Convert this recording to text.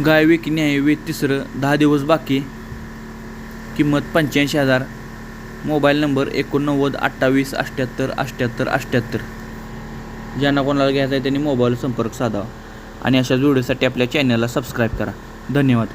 गाय विकणे आहे वेद तिसरं, 10 दिवस बाकी, किंमत 85,000. Mobile number 89 28 78 78 78. ज्यांना कोणाला घ्यायचं आहे त्यांनी मोबाईल संपर्क साधावा आणि अशा व्हिडिओसाठी आपल्या चॅनलला सबस्क्राईब करा. धन्यवाद.